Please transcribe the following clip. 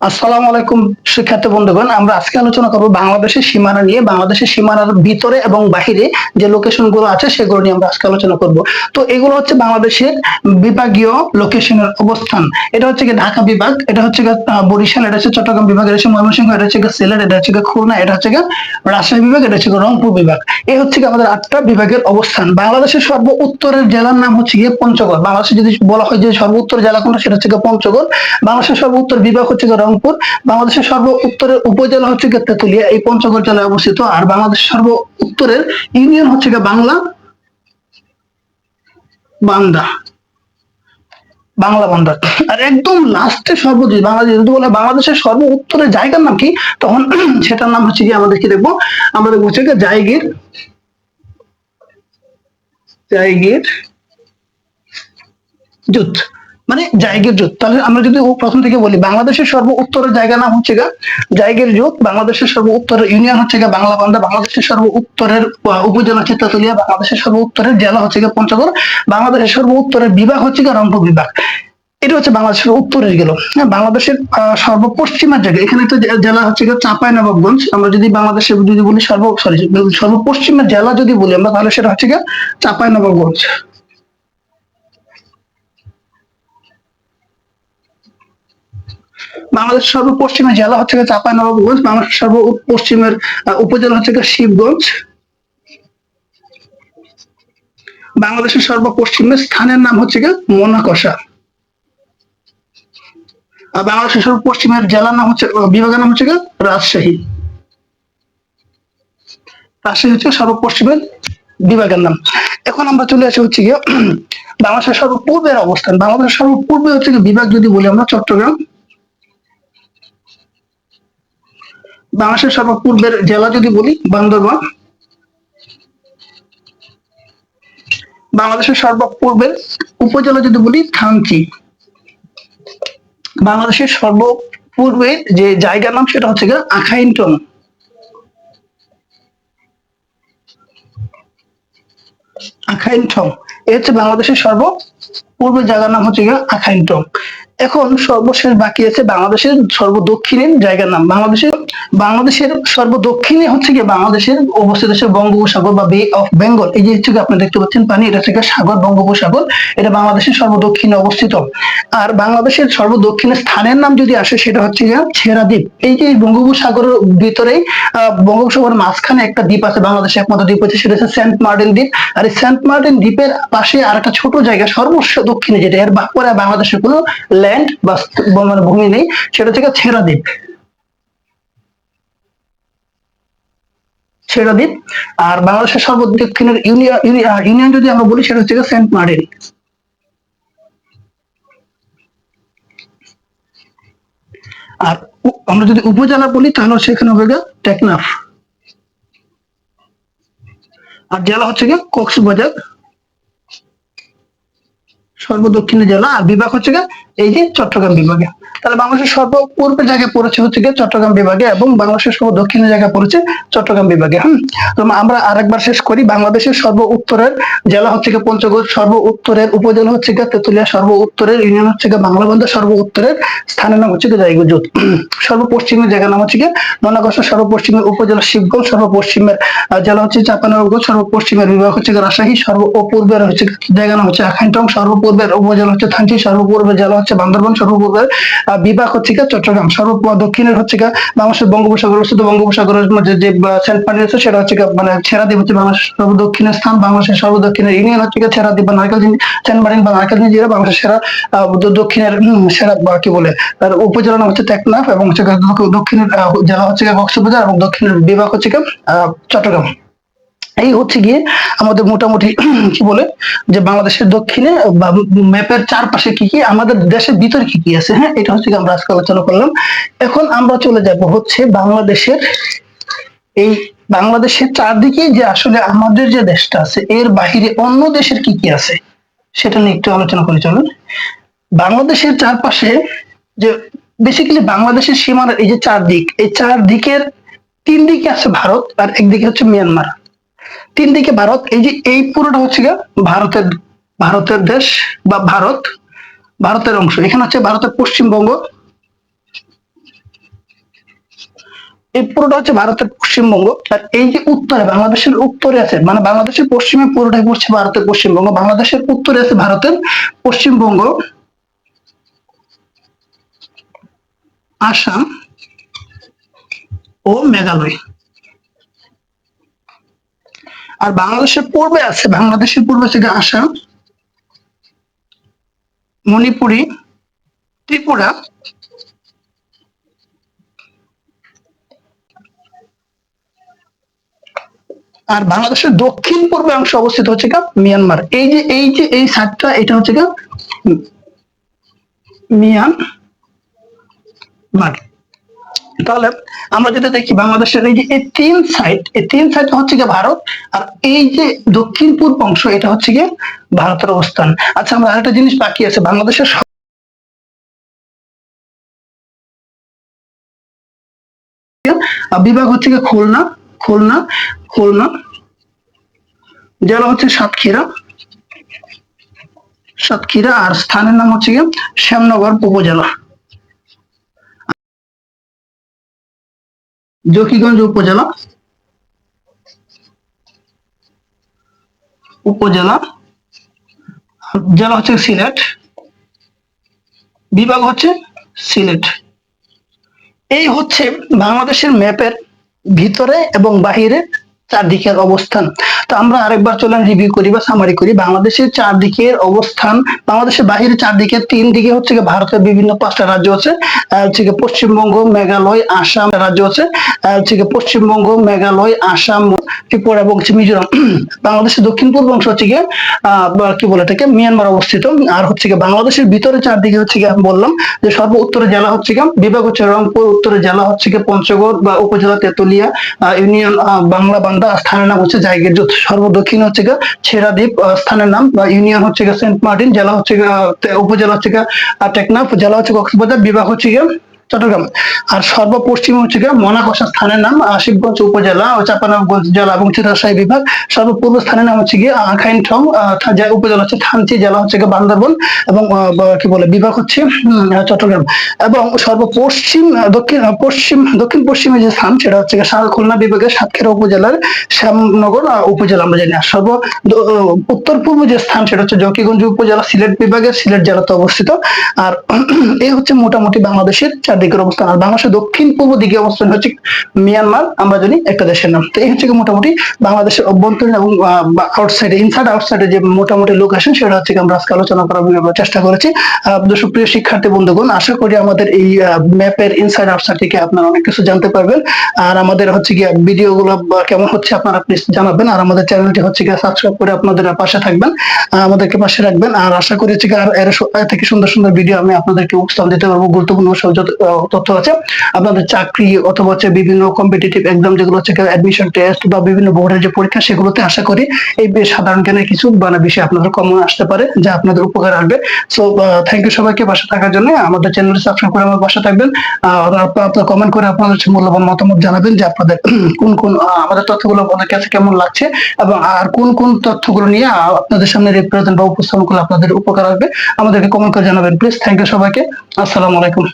আসসালামু আলাইকুম শিক্ষার্থী বন্ধুগণ, আমরা আজকে আলোচনা করব বাংলাদেশের সীমানা নিয়ে। বাংলাদেশের সীমানার ভিতরে এবং বাহিরে যে লোকেশন গুলো আছে সেগুলো নিয়ে আমরা আজকে আলোচনা করব। তো এগুলো হচ্ছে বাংলাদেশের বিভাগীয় লোকেশনের অবস্থান। এটা হচ্ছে কি ঢাকা বিভাগ, এটা হচ্ছে বরিশাল, এটা হচ্ছে চট্টগ্রাম বিভাগ, এটা হচ্ছে ময়মনসিংহ, এটা হচ্ছে সিলেট, এটা হচ্ছে খুলনা, এটা হচ্ছে রাজশাহী বিভাগ, এটা হচ্ছে রংপুর বিভাগ। এই হচ্ছে আমাদের 8টা বিভাগের অবস্থান। বাংলাদেশের সর্ব উত্তরের জেলার নাম হচ্ছে গিয়ে পঞ্চগড়। বাংলাদেশে যদি বলা হয় যে সর্ব উত্তর জেলা কোনটা, সেটা হচ্ছে পঞ্চগড়। বাংলাদেশের সর্ব উত্তর বিভাগ হচ্ছে রংপুর। বাংলাদেশের সর্ব উত্তরের উপজেলা হচ্ছে তেঁতুলিয়া, এই পঞ্চগড় জেলায় অবস্থিত। আর বাংলাদেশের সর্ব উত্তরের ইউনিয়ন হচ্ছে বাংলা বান্দা, বাংলা বান্দা। আর একদম লাস্টে সর্বদেশ বাংলাদেশ যদি বলে বাংলাদেশের সর্ব উত্তরের জায়গার নাম কি, তখন সেটার নাম হচ্ছে কি আমাদের কি দেখবো, আমরা দেখবো হচ্ছে জায়গির, জায়গির জুত, মানে জায়গির জুত। তাহলে আমরা যদি প্রথম থেকে বলি, বাংলাদেশের সর্ব উত্তরের জায়গার নাম হচ্ছে জায়গির জুত, বাংলাদেশের সর্ব উত্তরের ইউনিয়ন হচ্ছে বাংলা বান্দা, বাংলাদেশের সর্ব উত্তরের উপজেলা হচ্ছে তেঁতুলিয়া, বাংলাদেশের সর্ব উত্তরের জেলা হচ্ছে পঞ্চগড়, বাংলাদেশের সর্ব উত্তরের বিভাগ হচ্ছে রংপুর বিভাগ। এটা হচ্ছে বাংলাদেশের উত্তরের গেল। বাংলাদেশের সর্বপশ্চিমের জায়গা, এখানে একটা জেলা হচ্ছে চাঁপাইনবাবগঞ্জ। আমরা যদি বাংলাদেশে যদি বলি সর্বপশ্চিমের জেলা যদি বলি আমরা, তাহলে সেটা হচ্ছে চাঁপাইনবাবগঞ্জ। বাংলাদেশের সর্বপশ্চিমের জেলা হচ্ছে চাঁপাইনবাবগঞ্জ, বাংলাদেশের সর্বপশ্চিমের উপজেলা হচ্ছে শিবগঞ্জ। বাংলাদেশের সর্বপশ্চিমের স্থানের নাম হচ্ছে মোনাকষা। আর বাংলাদেশের সর্বপশ্চিমের জেলার নাম হচ্ছে, বিভাগের নাম হচ্ছে রাজশাহী। রাজশাহী হচ্ছে সর্বপশ্চিমের বিভাগের নাম। এখন আমরা চলে আসি হচ্ছে গিয়ে বাংলাদেশের সর্বপূর্বের অবস্থান। বাংলাদেশের সর্বপূর্বে হচ্ছে বিভাগ যদি বলি আমরা চট্টগ্রাম। বাংলাদেশের সর্বপূর্বের জেলা যদি বলি বান্দরবান। বাংলাদেশের সর্বপূর্বের উপজেলা যদি বলি থানচি। বাংলাদেশের সর্বপূর্বে যে জায়গার নাম সেটা হচ্ছে আখাইনটং। আখাইনটং এই হচ্ছে বাংলাদেশের সর্বপূর্বের জায়গার নাম হচ্ছে আখাইনটং। এখন সর্বশেষ বাকি আছে বাংলাদেশের সর্বদক্ষিণের জায়গার নাম। বাংলাদেশের সর্বদক্ষিণে হচ্ছে বাংলাদেশের অবস্থিত হচ্ছে বঙ্গোপসাগর বা বে অফ বেঙ্গল। এই যে হচ্ছে আপনি দেখতে পাচ্ছেন পানি, এটা হচ্ছে সাগর, বঙ্গোপসাগর। এটা বাংলাদেশের সর্বদক্ষিণে অবস্থিত। আর বাংলাদেশের সর্বদক্ষিণের স্থানের নাম যদি আসে, সেটা হচ্ছে ছেড়াদ্বীপ। এই যে বঙ্গোপসাগরের ভিতরেই বঙ্গোপসাগরের মাঝখানে একটা দ্বীপ আছে, বাংলাদেশে একমাত্র দ্বীপ আছে, সেটা হচ্ছে সেন্ট মার্টিন দ্বীপ। আর এই সেন্ট মার্টিন দ্বীপের পাশে আর একটা ছোট জায়গা সর্বস্ব দক্ষিণে, যেটা এর পরে বাংলাদেশের কোনো ল্যান্ড বা মানে ভূমি নেই, সেটা হচ্ছে ছেড়াদ্বীপ। ছেড়াদ্বীপ। আর বাংলাদেশের সর্বদক্ষিণের ইউনিয়ন যদি আমরা বলি, সেটা হচ্ছে সেন্ট মার্টিন। আর আমরা যদি উপজেলা বলি, তাহলে সেখানে হবে টেকনাফ। আর জেলা হচ্ছে কক্সবাজার, সর্বদক্ষিণের জেলা। আর বিভাগ হচ্ছে এই যে চট্টগ্রাম বিভাগে। তাহলে বাংলাদেশের সর্বপূর্বের জায়গায় পড়েছে হচ্ছে চট্টগ্রাম বিভাগে, এবং বাংলাদেশের সর্বদক্ষিণের জায়গায় পড়েছে চট্টগ্রাম বিভাগে। তো আমরা আরেকবার শেষ করি। বাংলাদেশের সর্ব উত্তরের জেলা হচ্ছে পঞ্চগড়, সর্ব উত্তরের উপজেলা হচ্ছে তেঁতুলিয়া, সর্ব উত্তরের ইউনিয়ন হচ্ছে বাংলাবান্ধা, সর্ব উত্তরের স্থানের নাম হচ্ছে জায়গজুত। সর্বপশ্চিমের জায়গার নাম হচ্ছে মোনাকষা, সর্বপশ্চিমের উপজেলা শিবগঞ্জ, সর্বপশ্চিমের জেলা হচ্ছে চাঁপাইনবাবগঞ্জ, সর্বপশ্চিমের বিভাগ হচ্ছে রাজশাহী, সর্বপূর্বের হচ্ছে জায়গার নাম হচ্ছে আখাইনটং, সর্বপূর্বের উপজেলা হচ্ছে থানচি, সর্বপূর্বের জেলা হচ্ছে বান্দরবান, সর্বপূর্বের বিভাগ হচ্ছে চট্টগ্রাম, সর্বদক্ষিণের হচ্ছে বাংলাদেশের বঙ্গোপসাগর অবস্থিত। বঙ্গোপসাগরের মধ্যে যে সেন্ট মার্টিন আছে, সেটা হচ্ছে মানে ছেড়াদ্বীপ হচ্ছে বাংলাদেশের সর্বদক্ষিণের স্থান। বাংলাদেশের সর্বদক্ষিণের ইউনিয়ন হচ্ছে ছেড়াদ্বীপ বা নারকেল, সেন্ট মার্টিন বা নারকেল জিরা। বাংলাদেশের সেরা দক্ষিণের সেরা কি বলে তার উপজেলা নাম হচ্ছে টেকনাফ, এবং হচ্ছে দক্ষিণের জেলা হচ্ছে কক্সবাজার, এবং দক্ষিণের বিভাগ হচ্ছে চট্টগ্রাম। এই হচ্ছে গিয়ে আমাদের মোটামুটি কি বলে যে বাংলাদেশের দক্ষিণে বা ম্যাপের চারপাশে কি কি, আমাদের দেশের ভিতরে কি কি আছে। হ্যাঁ, এটা হচ্ছে আমরা আজকে আলোচনা করলাম। এখন আমরা চলে যাব হচ্ছে বাংলাদেশের চারদিকে যে আসলে আমাদের যে দেশটা আছে, এর বাহিরে অন্য দেশের কি কি আছে সেটা নিয়ে একটু আলোচনা করে চলুন। বাংলাদেশের চারপাশে যে বেসিক্যালি বাংলাদেশের সীমানার এই যে চারদিক, এই চারদিকের তিন দিকে আছে ভারত, আর একদিকে হচ্ছে মিয়ানমার। তিন দিকে ভারত। এই যে এই পুরোটা হচ্ছে ভারতের দেশ বা ভারতের অংশ। এখানে হচ্ছে ভারতের পশ্চিমবঙ্গ, এই পুরোটা হচ্ছে ভারতের পশ্চিমবঙ্গ। আর এই যে উত্তরে, বাংলাদেশের উত্তরে আছে, মানে বাংলাদেশের পশ্চিমে পুরোটাই পড়ছে ভারতের পশ্চিমবঙ্গ, বাংলাদেশের উত্তরে আছে ভারতের পশ্চিমবঙ্গ, আসাম ও মেঘালয়। আর বাংলাদেশের পূর্বে আছে আসাম, মণিপুরী, ত্রিপুরা, আর বাংলাদেশের দক্ষিণ পূর্বে অংশ অবস্থিত হচ্ছে মিয়ানমার। এই সাইডটা, এটা হচ্ছে মিয়ানমার। তাহলে আমরা যেটা দেখি, বাংলাদেশের এই যে এই তিন সাইড হচ্ছে ভারত, আর এই যে দক্ষিণ পূর্ব অংশ এটা হচ্ছে গিয়ে ভারতের অবস্থান। আচ্ছা, আমরা আরেকটা জিনিস বাকি আছে, বাংলাদেশের বিভাগ হচ্ছে খুলনা, খুলনা, খুলনা, জেলা হচ্ছে সাতক্ষীরা, আর স্থানের নাম হচ্ছে শ্যামনগর উপজেলা, জকিগঞ্জ উপজেলা, জেলা হচ্ছে সিলেট, বিভাগ হচ্ছে সিলেট। এই হচ্ছে বাংলাদেশের ম্যাপের ভিতরে এবং বাহিরে চারদিকের অবস্থান। তো আমরা আরেকবার চলেন রিভিউ করি বা সামারি করি। বাংলাদেশের চারদিকের অবস্থান, বাংলাদেশের বাহিরে চারদিকে, তিন দিকে হচ্ছে ভারতের বিভিন্ন 5টা রাজ্য আছে, হচ্ছে পশ্চিমবঙ্গ, মেঘালয়, আসাম রাজ্য আছে, হচ্ছে পশ্চিমবঙ্গ, মেঘালয়, আসাম, ত্রিপুরা এবং মিজোরাম। বাংলাদেশের দক্ষিণ পূর্ব অংশ হচ্ছে কি বলে এটাকে মিয়ানমার অবস্থিত। আর হচ্ছে বাংলাদেশের ভিতরে চারদিকে হচ্ছে আমি বললাম যে সর্ব উত্তরে জেলা হচ্ছে বিভাগ হচ্ছে রংপুর, উত্তরে জেলা হচ্ছে পঞ্চগড় বা উপজেলা তেতুলিয়া, ইউনিয়ন বাংলা বান্দা, স্থানের নাম হচ্ছে জায়গির জোত। সর্বদক্ষিণ হচ্ছে ছেড়াদ্বীপ, স্থানের নাম বা ইউনিয়ন হচ্ছে সেন্ট মার্টিন, জেলা হচ্ছে উপজেলা হচ্ছে টেকনাফ, জেলা হচ্ছে কক্সবাজার, বিভাগ হচ্ছে চট্টগ্রাম। আর সর্বপশ্চিমে হচ্ছে মনাকষা, স্থানের নাম শিবগঞ্জ উপজেলা ও চাঁপাইনবাবগঞ্জ জেলা এবং রাজশাহী বিভাগ। সর্বপূর্ব স্থানের নাম হচ্ছে আখাইনঠং, উপজেলা হচ্ছে থানচি, জেলা হচ্ছে বান্দরবন এবং কি বলে বিভাগ হচ্ছে চট্টগ্রাম। এবং সর্বপশ্চিম দক্ষিণ পশ্চিমে যে স্থান সেটা হচ্ছে খুলনা বিভাগের সাতক্ষীরা উপজেলার শ্যামনগর উপজেলা আমরা জানি। আর উত্তর পূর্ব যে স্থান সেটা হচ্ছে জকিগঞ্জ উপজেলা, সিলেট বিভাগের সিলেট জেলাতে অবস্থিত। আর এই হচ্ছে মোটামুটি বাংলাদেশের চারদিকের অবস্থান। আর বাংলাদেশের দক্ষিণ পূর্ব দিকে অবস্থান হচ্ছে মিয়ানমার, আমরা জানি একটা দেশের নাম। তো এই হচ্ছে মোটামুটি বাংলাদেশের অভ্যন্তরীণ এবং আউটসাইডে, ইনসাইড আউটসাইডে যে মোটামুটি লোকেশন সেটা হচ্ছে আমরা আজকে আলোচনা করার চেষ্টা করেছি। সুপ্রিয় শিক্ষার্থী বন্ধুগণ, আশা করি আমাদের এই ম্যাপের ইনসাইড আউটসাইড থেকে আপনারা অনেক কিছু জানতে পারবেন। আর আমাদের হচ্ছে ভিডিও গুলো কেমন হচ্ছে আপনারা প্লিজ জানাবেন। আর আমাদের চ্যানেলটি হচ্ছে সাবস্ক্রাইব করে আপনাদের পাশে থাকবেন, আমাদেরকে পাশে রাখবেন। আর আশা করি হচ্ছে আর এর থেকে সুন্দর সুন্দর ভিডিও আমি আপনাদেরকে উপস্থাপন দিতে পারবো। গুরুত্বপূর্ণ তথ্য আছে আপনাদের চাকরি অথবা হচ্ছে বিভিন্ন কম্পিটিটিভ এক্সাম যেগুলো হচ্ছে অ্যাডমিশন টেস্ট বা বিভিন্ন বোর্ডের যে পরীক্ষা, সেগুলোতে আশা করি এই সাধারণ জ্ঞানের কিছু বিষয় আপনাদের কমন আসতে পারে, যা আপনাদের উপকার আসবে। সো থ্যাংক ইউ সবাইকে পাশে থাকার জন্য। আমাদের চ্যানেলটি সাবস্ক্রাইব করে আমার পাশে থাকবেন। আপনারা কমেন্ট করে আপনাদের মূল্যবান মতামত জানাবেন যে আপনাদের কোন আমাদের তথ্যগুলো আপনাদের কাছে কেমন লাগছে, এবং আর কোন তথ্যগুলো নিয়ে আপনাদের সামনে রিপ্রেজেন্ট বা উপস্থাপন করলে আপনাদের উপকার আসবে, আমাদেরকে কমেন্ট করে জানাবেন প্লিজ। থ্যাংক ইউ সবাইকে। আসসালামু আলাইকুম।